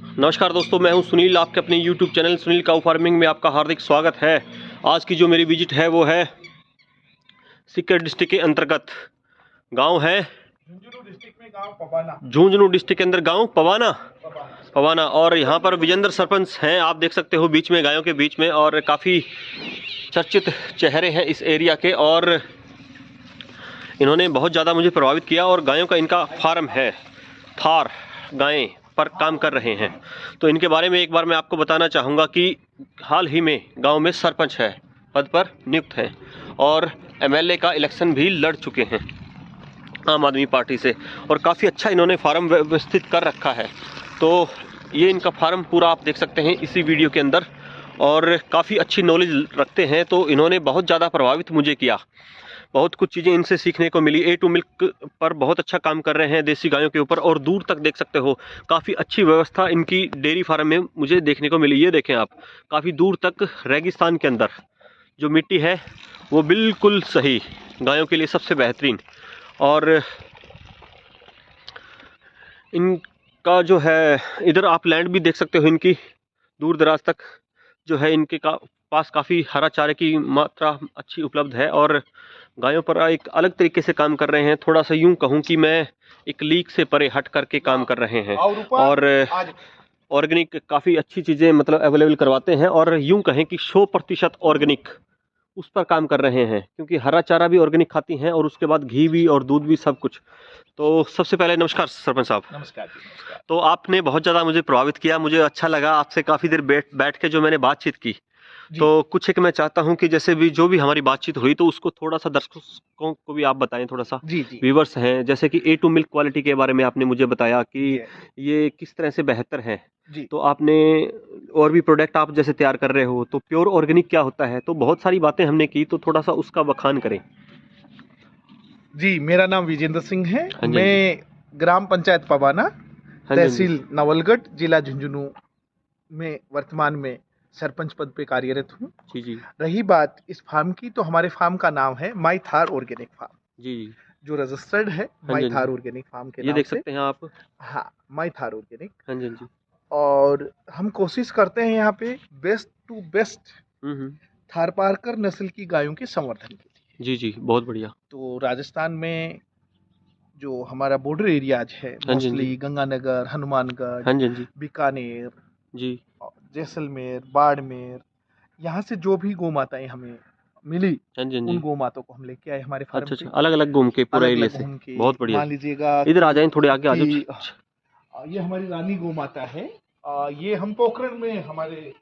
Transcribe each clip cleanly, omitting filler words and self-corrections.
नमस्कार दोस्तों, मैं हूं सुनील। आपके अपने YouTube चैनल सुनील काऊ फार्मिंग में आपका हार्दिक स्वागत है। आज की जो मेरी विजिट है वो है सीकर डिस्ट्रिक्ट के अंतर्गत गांव है झुंझुनू डिस्ट्रिक्ट में गांव पवाना। झुंझुनू डिस्ट्रिक्ट के अंदर गांव पवाना और यहां पर विजेंद्र सरपंच हैं। आप देख सकते हो बीच में, गायों के बीच में, और काफ़ी चर्चित चेहरे हैं इस एरिया के। और इन्होंने बहुत ज़्यादा मुझे प्रभावित किया और गायों का इनका फार्म है, थार गायें पर काम कर रहे हैं। तो इनके बारे में एक बार मैं आपको बताना चाहूँगा कि हाल ही में गांव में सरपंच है, पद पर नियुक्त हैं और एमएलए का इलेक्शन भी लड़ चुके हैं आम आदमी पार्टी से, और काफ़ी अच्छा इन्होंने फार्म व्यवस्थित कर रखा है। तो ये इनका फार्म पूरा आप देख सकते हैं इसी वीडियो के अंदर, और काफ़ी अच्छी नॉलेज रखते हैं। तो इन्होंने बहुत ज़्यादा प्रभावित मुझे किया, बहुत कुछ चीज़ें इनसे सीखने को मिली। A2 मिल्क पर बहुत अच्छा काम कर रहे हैं देसी गायों के ऊपर, और दूर तक देख सकते हो काफ़ी अच्छी व्यवस्था इनकी डेयरी फार्म में मुझे देखने को मिली। ये देखें आप, काफ़ी दूर तक रेगिस्तान के अंदर जो मिट्टी है वो बिल्कुल सही, गायों के लिए सबसे बेहतरीन। और इनका जो है इधर आप लैंड भी देख सकते हो इनकी, दूर दराज तक जो है इनके पास काफ़ी हरा चारे की मात्रा अच्छी उपलब्ध है, और गायों पर एक अलग तरीके से काम कर रहे हैं। थोड़ा सा यूं कहूं कि मैं एक लीक से परे हट करके काम कर रहे हैं, और ऑर्गेनिक काफ़ी अच्छी चीज़ें मतलब अवेलेबल करवाते हैं, और यूं कहें कि 100% ऑर्गेनिक उस पर काम कर रहे हैं, क्योंकि हरा चारा भी ऑर्गेनिक खाती हैं और उसके बाद घी भी और दूध भी, सब कुछ। तो सबसे पहले नमस्कार सरपंच साहब। नमस्कार जी, नमस्कार। तो आपने बहुत ज़्यादा मुझे प्रभावित किया, मुझे अच्छा लगा आपसे काफ़ी देर बैठ के जो मैंने बातचीत की। तो कुछ एक मैं चाहता हूं कि जैसे भी जो भी हमारी बातचीत हुई, तो उसको थोड़ा सा दर्शकों को भी आप बताएं, थोड़ा सा। जी। व्यूवर्स हैं, जैसे कि A2 मिल्क क्वालिटी के बारे में आपने मुझे बताया कि ये किस तरह से बेहतर है। जी। तो आपने और भी प्रोडक्ट आप जैसे तैयार कर रहे हो, तो प्योर ऑर्गेनिक क्या होता है, तो बहुत सारी बातें हमने की, तो थोड़ा सा उसका बखान करें। जी, मेरा नाम विजेंद्र सिंह है। हाँ जी, हाँ जी। मैं ग्राम पंचायत पवाना, हाँ जी, हाँ जी। तहसील नवलगढ़, जिला झुंझुनू में वर्तमान में सरपंच पद पे कार्यरत हूँ। जी जी रही बात इस फार्म की, तो हमारे फार्म का नाम है माई थार ऑर्गेनिक फार्म, जी जी। जो रजिस्टर्ड है हाँ जी, माई हाँ थार जी। ऑर्गेनिक फार्म के ये नाम देख से। सकते हैं आप। हाँ, माई थार ऑर्गेनिक। हाँ जी, हाँ जी। और हम कोशिश करते हैं यहाँ पे बेस्ट टू बेस्ट हम्म। थारपारकर नस्ल की गायों के संवर्धन के लिए। जी जी, बहुत बढ़िया। तो राजस्थान में जो हमारा बॉर्डर एरियाज है, हाँ जी, हाँ जी। मोस्टली गंगानगर, हनुमानगढ़, हाँ जी, हाँ जी। बीकानेर, जी। जैसलमेर, बाड़मेर, यहाँ से जो भी गौ माताएं हमें मिली, हाँ जी, हाँ उन जी। गौ माताओं को हम लेके आए हमारे फार्म अच्छा पे। अच्छा, अलग अलग घूम के पूरा अलग एरिया अलग से। घूम के, बहुत बढ़िया। मान लीजिएगा इधर आ कि जाएं, थोड़े आगे आ जाओ। ये हमारी रानी गौ माता है। ये हम पोखरण में हमारे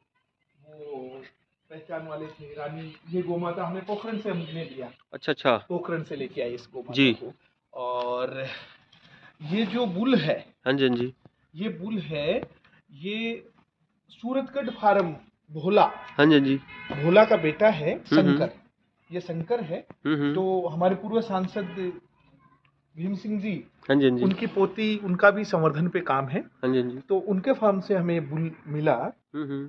वो पहचान वाले थे रानी, ये गौ माता हमें पोखरण से हमने लिया। अच्छा अच्छा। पोखरण से लेके आए इस गौ जी। माता को। और ये जो बुल है, हाँ जी, हाँ जी। ये बुल है, ये सूरतगढ़ फार्म भोला, हाँ जी, हाँ जी। भोला का बेटा है हम्म। शंकर। ये शंकर है, हम्म। जो हमारे पूर्व सांसद भीम सिंह जी, हाँ जी, हाँ जी। उनकी पोती, उनका भी संवर्धन पे काम है। हाँ जी, हाँ जी। तो उनके फार्म से हमें बुल मिला। हम्म।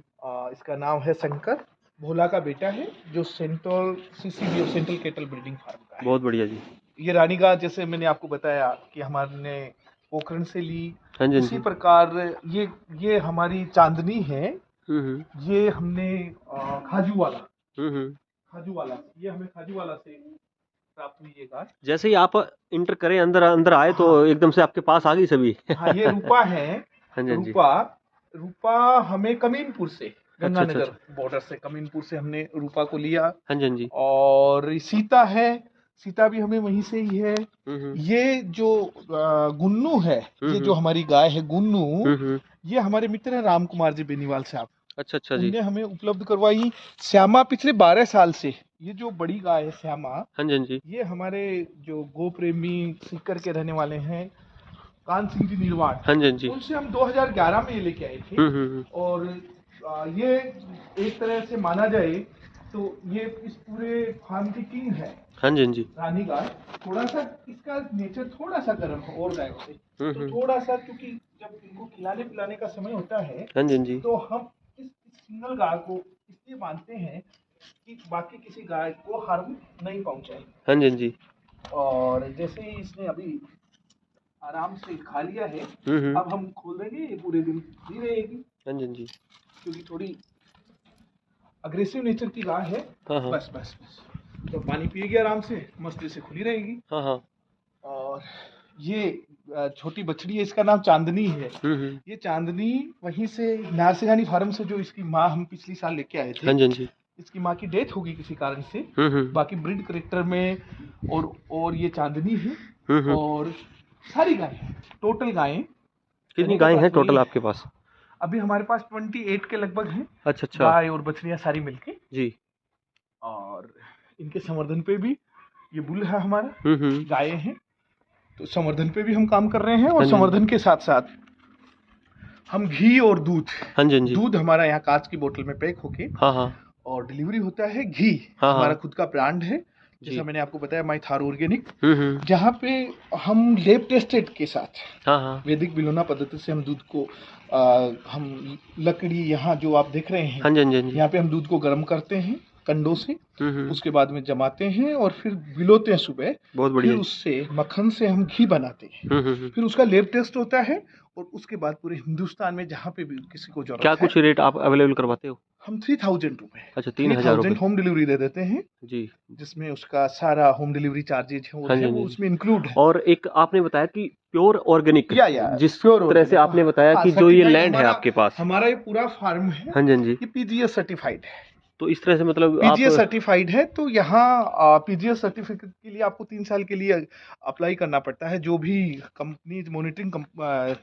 इसका नाम है शंकर, भोला का बेटा है, जो central CCB central cattle breeding farm का है। बहुत बढ़िया जी। ये रानीगांव, जैसे मैंने आपको बताया कि हमारे पोखरण से ली, हाँ जी, हाँ उसी जी। प्रकार ये हमारी चांदनी है। हम्म। ये हमने खाजूवाला, हम्म। ये हमें खाजूवाला से प्राप्त हुई ये गाय। जैसे ही आप इंटर करें, अंदर अंदर आए, तो हाँ एकदम से आपके पास आ गई सभी। हाँ, ये रूपा है। हाँ जी, हाँ जी। रूपा, रूपा हमें कमीनपुर से, अच्छा अच्छा गंगानगर अच्छा। बॉर्डर से, कमीनपुर से हमने रूपा को लिया। हाँ जी, हाँ जी। और सीता है, सीता भी हमें वहीं से ही है। हम्म। ये जो गुन्नू है, ये जो हम्म। हमारी गाय है गुन्नू, हम्म। ये हमारे मित्र हैं राम कुमार जी बेनीवाल साहब, अच्छा अच्छा जी। उनने हमें उपलब्ध करवाई। श्यामा पिछले 12 साल से, ये जो बड़ी गाय है श्यामा, हाँ जी, हाँ जी। ये हमारे जो गो प्रेमी सीकर के रहने वाले हैं कान सिंह जी निर्वाण, हाँ जी, हाँ जी। उनसे हम 2011 में ये लेके आए थे। हम्म। और ये एक तरह से माना जाए तो ये इस पूरे फार्म की किंग है, हाँ जी, हाँ जी। रानी गाय। थोड़ा सा इसका नेचर थोड़ा सा गर्म है और गायों से, तो हम्म। थोड़ा सा, क्योंकि जब इनको खिलाने पिलाने का समय होता है, हाँ जी, हाँ जी। तो हम इस सिंगल गाय को इसलिए मानते हैं कि बाकी किसी गाय को हार्म नहीं पहुंचाए। हाँ जी, हाँ जी। और जैसे ही इसने अभी आराम से खा लिया है। हम्म। अब हम खोल देंगे, ये पूरे दिन खुली रहेगी हाँ जी हाँ जी। क्योंकि थोड़ी अग्रेसिव नेचर की गाय है। हाँ हाँ। बस बस बस, तो पानी पिएगी आराम से, मस्ती से खुली रहेगी। हाँ हाँ। और ये छोटी बछड़ी है, इसका नाम चांदनी है। हम्म। ये चांदनी वहीं से नारसिंघानी फार्म से, जो इसकी माँ हम पिछली साल लेके आए थे। हाँ जी हाँ जी। इसकी माँ की डेथ होगी किसी कारण से। हम्म। बाकी ब्रीड करेक्टर में और ये चांदनी है। हम्म। और सारी गायें, टोटल गायें, कितनी गाय हैं टोटल आपके पास? अभी हमारे पास 28 के लगभग हैं। अच्छा अच्छा। गाय और बछड़ियां सारी मिलके जी। और इनके संवर्धन पे भी, ये बुल है हमारा, गायें हैं, तो संवर्धन पे भी हम काम कर रहे हैं। और हाँ जी। संवर्धन के साथ साथ हम घी और दूध, हाँ जी हाँ जी। दूध हमारा यहाँ कांच की बोतल में पैक होके हाँ हाँ। और डिलीवरी होता है। घी हाँ हमारा हाँ। खुद का ब्रांड है, जी। जैसा मैंने आपको बताया, माई थार ऑर्गेनिक, हम्म। जहाँ पे हम लेब टेस्टेड के साथ, हाँ हाँ। वैदिक बिलोना पद्धति से हम दूध को हम लकड़ी, यहाँ जो आप देख रहे हैं, हाँ जी हाँ जी हाँ जी। यहाँ पे हम दूध को गर्म करते हैं कंडों से, हम्म। उसके बाद में जमाते हैं और फिर बिलोते हैं सुबह। बहुत फिर बढ़िया। उससे मक्खन से हम घी बनाते हैं। फिर उसका लेब टेस्ट होता है और उसके बाद पूरे हिंदुस्तान में जहाँ पे भी किसी को जरूरत क्या है, कुछ रेट आप अवेलेबल करवाते हो? हम 3000 रुपए, अच्छा 3000 रुपये होम डिलीवरी दे देते हैं जी। जिसमें उसका सारा होम डिलीवरी चार्जेज हाँ जी, है हाँ वो जी। उसमें इंक्लूड है। और एक आपने बताया कि प्योर ऑर्गेनिक, या जिस प्योर तरह से आपने बताया कि जो ये लैंड है आपके पास, हमारा ये पूरा फार्म है, हाँ जी हाँ जी, ये पीजीएस सर्टिफाइड है। तो इस तरह से मतलब पीजीएस आप, सर्टिफाइड है, तो यहाँ पीजीएस सर्टिफिकेट के लिए आपको 3 साल के लिए अप्लाई करना पड़ता है। जो भी कंपनी मॉनिटरिंग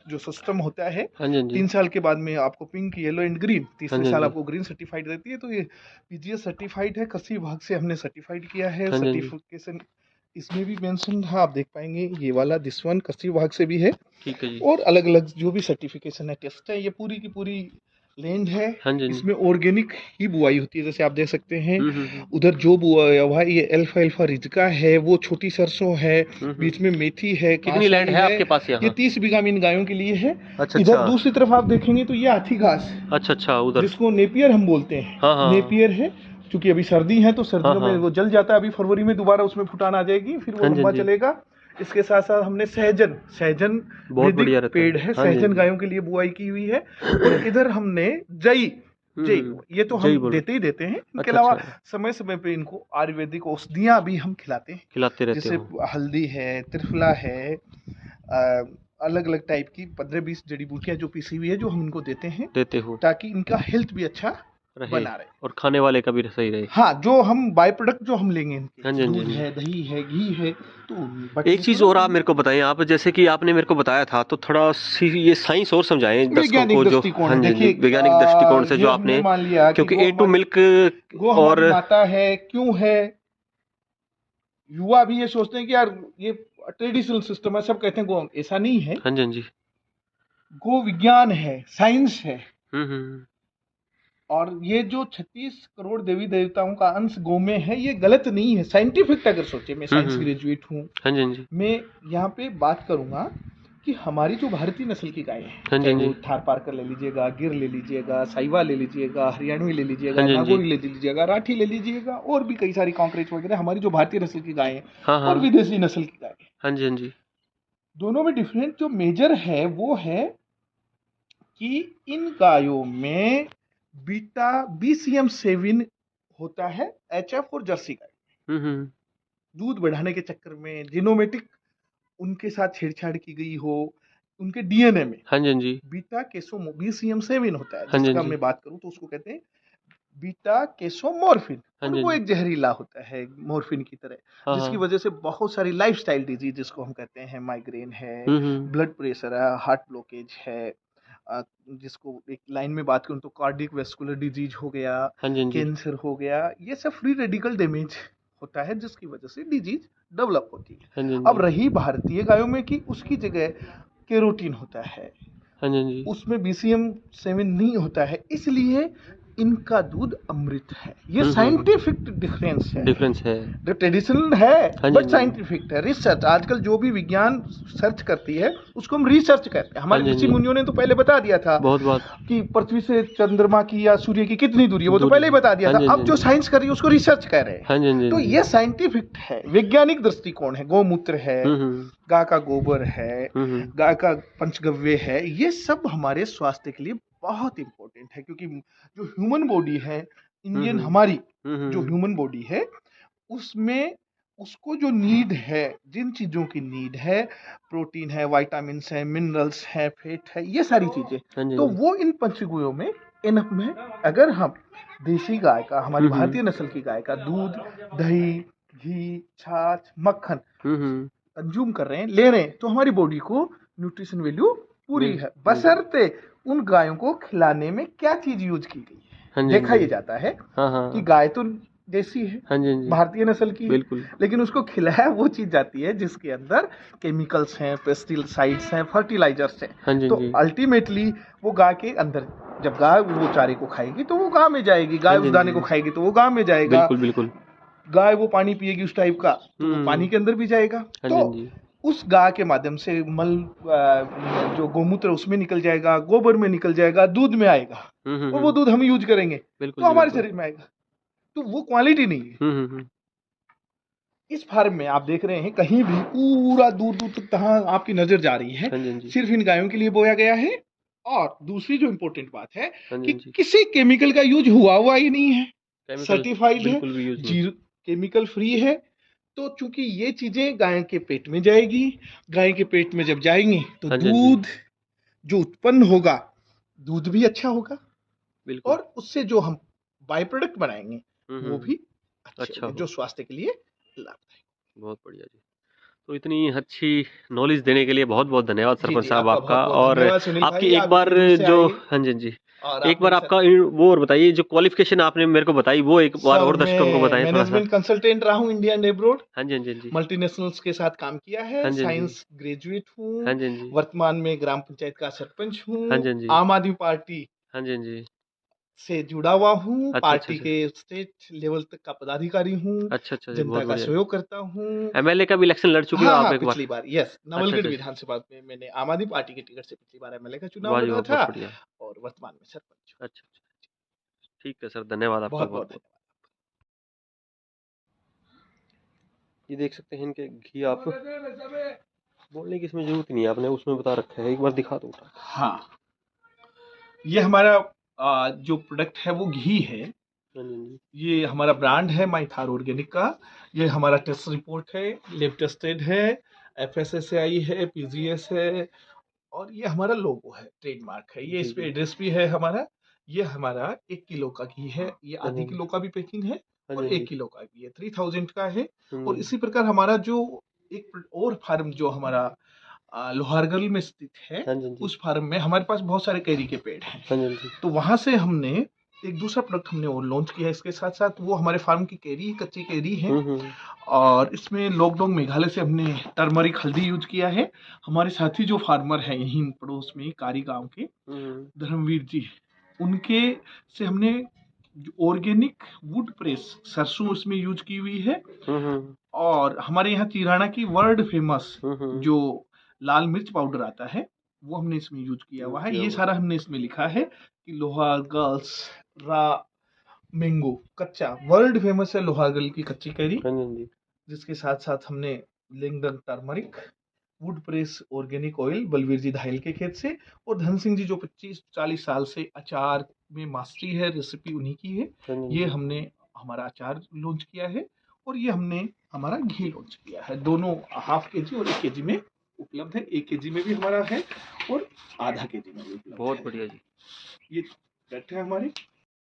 जो सिस्टम होता है, हाँ जी हाँ जी, 3 साल के बाद में आपको पिंक, येलो एंड ग्रीन, हाँ तीसरे जी साल हाँ जी, आपको ग्रीन सर्टिफाइड रहती है। तो ये पीजीएस सर्टिफाइड है, कृषि विभाग से हमने सर्टिफाइड किया है। हाँ जी हाँ जी, सर्टिफिकेशन इसमें भी मेंशन है, आप देख पाएंगे, ये वाला दिस वन कृषि विभाग से भी है। ठीक है जी। और अलग अलग जो भी सर्टिफिकेशन है, टेस्ट है, ये पूरी की पूरी लैंड है। हाँ जी हाँ जी, इसमें ऑर्गेनिक ही बुआई होती है, जैसे आप देख सकते हैं। हम्म। उधर जो बुआ हुआ है, ये अल्फा अल्फा रिजका है, वो छोटी सरसों है, बीच में मेथी है। कितनी लैंड है आपके पास ये यहाँ? 30 बीघा इन गायों के लिए है। अच्छा इधर अच्छा, दूसरी तरफ आप देखेंगे तो ये हाथी घास, अच्छा अच्छा, उधर जिसको नेपियर हम बोलते हैं, हाँ हाँ, नेपियर है। क्योंकि अभी सर्दी है तो सर्दियों हाँ, में वो जल जाता है। अभी फरवरी में दोबारा उसमें फुटान आ जाएगी, फिर वो हाँ जी, लंबा हाँ जी। चलेगा। इसके साथ साथ हमने सहजन बहुत बढ़िया वैदिक रहता पेड़ है, हाँ जी, सहजन हाँ गायों के लिए बुआई की हुई है। और इधर हमने जई, जी। ये तो जई हम बोलो। देते ही देते हैं। इनके अच्छा अलावा अच्छा, समय समय पे इनको आयुर्वेदिक औषधियां भी हम खिलाते हैं, खिलाते रहते जैसे हो? हल्दी है, त्रिफला है, अलग अलग टाइप की 15-20 जड़ी बूटियां जो पीसी हुई है, जो हम इनको देते हैं देते हो ताकि इनका हेल्थ भी अच्छा रहे बना रहे। और खाने वाले का भी सही रहे। हाँ, जो हम बाय प्रोडक्ट जो हम लेंगे इनके, हाँ जी, हाँ जी, दूध हाँ जी। है, दही है, घी है, तो एक चीज और आप मेरे को बताएं, आप जैसे कि आपने मेरे को बताया था, तो थोड़ा सी ये साइंस और समझाएं दर्शकों वैज्ञानिक को, जो दृष्टिकोण हाँ है। जी देखिए, वैज्ञानिक दृष्टिकोण से ये जो हमने आपने, मान लिया क्योंकि गो A2 मिल्क गो और हमारी माता है, क्यों है। युवा भी ये सोचते हैं कि यार ये ट्रेडिशनल सिस्टम है, सब कहते हैं गो, ऐसा नहीं है। हाँ जी हाँ जी, गो विज्ञान है, साइंस है। हम्म। और ये जो 36 करोड़ देवी देवताओं का अंश गौ में है, ये गलत नहीं है। साइंटिफिक अगर सोचे, मैं साइंस ग्रेजुएट हूँ, हाँ जी हाँ जी, मैं यहाँ पे बात करूंगा कि हमारी जो भारतीय नस्ल की गायें हैं, हाँ जी, चाहे हाँ वो जी, थार पारकर ले लीजिएगा, गिर ले लीजिएगा, साहिवाल ले लीजिएगा, हरियाणवी ले लीजिएगा, हाँ जी, हाँ जी, नागौरी ले लीजिएगा, राठी ले लीजिएगा, और भी कई सारी कॉन्करेज वगैरह, हमारी जो भारतीय नस्ल की गायें हाँ और हाँ, विदेशी नस्ल की गायें, हाँ जी हाँ जी, दोनों में डिफरेंट जो मेजर है वो है कि इन गायों में बीटा BCM7 होता है, HF और जर्सी गाय। हम्म। दूध बढ़ाने के चक्कर में जीनोमेटिक उनके साथ छेड़छाड़ की गई हो, उनके डीएनए में हाँ जी हाँ जी, बीटा केसो BCM7 होता है, हाँ जी हाँ जिसका जी, मैं बात करूं तो उसको कहते हैं बीटा केसोमॉर्फिन। हाँ और जी, वो हाँ जी, एक जहरीला होता है मॉर्फिन की तरह, हाँ जिसकी हाँ, वजह से बहुत सारी लाइफस्टाइल डिजीज, जिसको हम कहते हैं माइग्रेन है, हम्म। ब्लड प्रेशर है, हार्ट ब्लॉकेज है, जिसको एक लाइन में बात करूं तो कार्डियक वेस्कुलर डिजीज हो गया, हाँ जी हाँ जी, कैंसर हो गया, ये सब फ्री रेडिकल डैमेज होता है, जिसकी वजह से डिजीज डेवलप होती है। हाँ जी हाँ अब जी, रही भारतीय गायों में कि उसकी जगह केरोटीन होता है, हाँ जी हाँ जी, उसमें BCM7 नहीं होता है, इसलिए इनका दूध अमृत है। ये हम्म। साइंटिफिक डिफरेंस है। डिफरेंस है। जो ट्रेडिशनल है हाँ जी, बट हाँ जी। साइंटिफिक है। रिसर्च आजकल जो भी विज्ञान सर्च करती है उसको हम रिसर्च कहते हैं। हाँ हमारे जी, हाँ ऋषि जी। मुनियों ने तो पहले बता दिया था बहुत बात कि पृथ्वी से चंद्रमा की या सूर्य की कितनी दूरी है, वो तो दूरी पहले ही है। बता दिया हाँ था। जी, हाँ अब जी, जो हाँ जी। साइंस कर रही है उसको रिसर्च कर रहे हाँ हैं। जी, हाँ जी, तो हाँ जी। ये साइंटिफिक है, वैज्ञानिक दृष्टिकोण है। गौमूत्र है, हम्म। गाय का गोबर है, हम्म। गाय का पंचगव्य है, ये सब हमारे स्वास्थ्य के लिए बहुत इंपॉर्टेंट है। क्योंकि जो ह्यूमन बॉडी है, इंडियन हम्म। हमारी जो हम्म। ह्यूमन बॉडी है, उसमें उसको जो नीड है, जिन चीज़ों की नीड है, प्रोटीन है, विटामिन्स है, मिनरल्स है, फैट है, ये सारी चीज़ें, हाँ जी, तो हाँ जी। वो इन पंचगव्यों में इनफ में। अगर हम देसी गाय का, हमारी हम्म। भारतीय नस्ल की गाय का दूध, दही, घी, छाछ, मक्खन हम्म। कंज्यूम कर रहे हैं, ले रहे हैं, तो हमारी बॉडी को न्यूट्रिशन वैल्यू पूरी है। बिल्कुल। बशर्ते उन गायों को खिलाने में क्या चीज़ यूज की गई है। हाँ जी, हाँ देखा जी। ये जाता है हाँ, कि हाँ। गाय तो देसी है, हाँ जी, हाँ जी। भारतीय नस्ल की है, बिल्कुल। लेकिन उसको खिलाया वो चीज जाती है जिसके अंदर केमिकल्स हैं, पेस्टिसाइड्स हैं, फर्टिलाइजर्स हैं। हाँ जी, तो हाँ जी। अल्टीमेटली वो गाय के अंदर, जब गाय वो चारे को खाएगी तो वो गाय में जाएगी, हाँ गाय जी, उस हाँ दाने को जी। खाएगी तो वो गाय में जाएगा, बिल्कुल, बिल्कुल। गाय वो पानी पिएगी उस टाइप का तो वो हम्म। पानी के अंदर भी जाएगा। हाँ जी, तो हाँ जी। उस गाय के माध्यम से मल, जो गोमूत्र उसमें निकल जाएगा, गोबर में निकल जाएगा, दूध में आएगा, और वो दूध हम यूज करेंगे बिल्कुल तो जी, हमारे बिल्कुल। शरीर में आएगा। तो वो क्वालिटी नहीं है। हम्म। इस फार्म में आप देख रहे हैं कहीं भी पूरा दूर दूर तक जहां आपकी नजर जा रही है, हाँ जी, हाँ जी। सिर्फ इन गायों के लिए बोया गया है। और दूसरी जो इम्पोर्टेंट बात है हाँ जी, कि हाँ जी। किसी केमिकल का यूज हुआ ही नहीं है, केमिकल सर्टिफाइड है, बिल्कुल भी यूज नहीं। जीरो केमिकल फ्री है। तो चूंकि ये चीजें गाय के पेट में जाएगी, गाय के पेट में जब जाएंगी तो हाँ जी, हाँ जी। दूध जो उत्पन्न होगा, दूध भी अच्छा होगा, बिल्कुल। और उससे जो हम बाय प्रोडक्ट बनाएंगे वो हम्म। भी अच्छे अच्छा होंगे, हो। जो स्वास्थ्य के लिए लाभदायक। बहुत बढ़िया जी। तो इतनी अच्छी नॉलेज देने के लिए बहुत बहुत धन्यवाद जी सरपंच जी, साहब आपका बहुत आपका। बहुत और धन्यवाद सुनील आपकी भाई, एक आप बार इतनी दूर से जो, आए हाँ जी, हाँ जी, और एक आपने बार सर। आपका वो और बताइए, जो क्वालिफिकेशन आपने मेरे को बताई वो एक बार सर और दर्शकों को मैं बताएं थोड़ा सा। मैनेजमेंट कंसल्टेंट रहा हूँ इंडिया एंड एब्रोड, हाँ जी, हाँ जी, हाँ जी। मल्टीनेशनल्स के साथ काम किया है, हाँ जी, हाँ जी। साइंस ग्रेजुएट हाँ हूँ, जी, हाँ जी। वर्तमान में ग्राम पंचायत का सरपंच हाँ हूँ, जी, हाँ जी। आम आदमी पार्टी हाँ जी, हाँ जी। से जुड़ा हुआ हूँ, अच्छा, अच्छा, पार्टी अच्छा। के स्टेट लेवल तक का पदाधिकारी हूँ, अच्छा, अच्छा जी, जनता बहुत का बढ़िया। सहयोग करता हूँ। एमएलए का भी इलेक्शन लड़ चुके हो हाँ आप हाँ, एक बार? पिछली बार यस, अच्छा, नवलगढ़ अच्छा, अच्छा। विधानसभा में मैंने आम आदमी पार्टी के टिकट से पिछली बार एमएलए का चुनाव वाह जी लड़ा वाह, था, बहुत बढ़िया। और वर्तमान में सरपंच हूँ। अच्छा, अच्छा। ठीक है सर, धन्यवाद आपका बहुत बहुत बहुत बहुत। धन्यवाद। ये देख सकते हैं इनके घी, आप बोलने की इसमें जरूरत नहीं है, आपने उसमें बता रखा है, एक बार दिखा दो उठा के। हाँ, ये हमारा जो प्रोडक्ट है वो घी है। हाँ जी, हाँ जी। ये हमारा ब्रांड है माइथार ऑर्गेनिक का। ये हमारा टेस्ट रिपोर्ट है, लैब टेस्टेड है, FSSAI है, PGS है, और ये हमारा लोगो है, ट्रेडमार्क है। ये जी इस पे जी। एड्रेस भी है हमारा। ये हमारा 1 किलो का घी है, ये हाँ जी, आधी हाँ जी। किलो का भी पैकिंग है, हाँ जी, और हाँ एक जी। किलो का भी है, 3000 का है। और हम्म। इसी प्रकार हमारा जो एक और फार्म जो हमारा लोहारगल में स्थित है, हाँ जी, हाँ जी। उस फार्म में हमारे पास बहुत सारे कैरी के पेड़ हैं। हाँ जी, हाँ जी। तो वहां से हमने एक दूसरा प्रोडक्ट हमने और लॉन्च किया है। इसके साथ साथ वो हमारे फार्म की कैरी, कच्ची कैरी है, हम्म। और इसमें लॉकडाउन मेघालय से हमने टर्मरिक हल्दी यूज किया है। हमारे साथी जो फार्मर हैं यहीं पड़ोस में कारी गांव के हम्म। धर्मवीर जी, उनके से हमने ऑर्गेनिक वुड प्रेस सरसों इसमें यूज की हुई है। हम्म। और हमारे यहाँ चिराना की वर्ल्ड फेमस हम्म। जो लाल मिर्च पाउडर आता है वो हमने इसमें यूज किया हुआ यूज है। किया ये हुआ। सारा हमने इसमें लिखा है कि लोहागल्स रा मैंगो कच्चा, वर्ल्ड फेमस है लोहागल की कच्ची कैरी। हाँ जी, हाँ जी। जिसके साथ साथ हमने लिंगडन turmeric, wood press organic oil Balveer ji Dhayal के खेत से, और धन सिंह जी जो 25-40 साल से अचार में मास्टरी है, रेसिपी उन्हीं की है, हाँ जी, हाँ ये जी। हमने हमारा अचार लॉन्च किया है। और ये हमने हमारा घी लॉन्च किया है। दोनों ½ kg और 1 kg में उपलब्ध है। 1 kg में भी हमारा है और ½ kg में भी उपलब्ध बहुत है। बढ़िया जी। ये प्रोडक्ट है हमारे।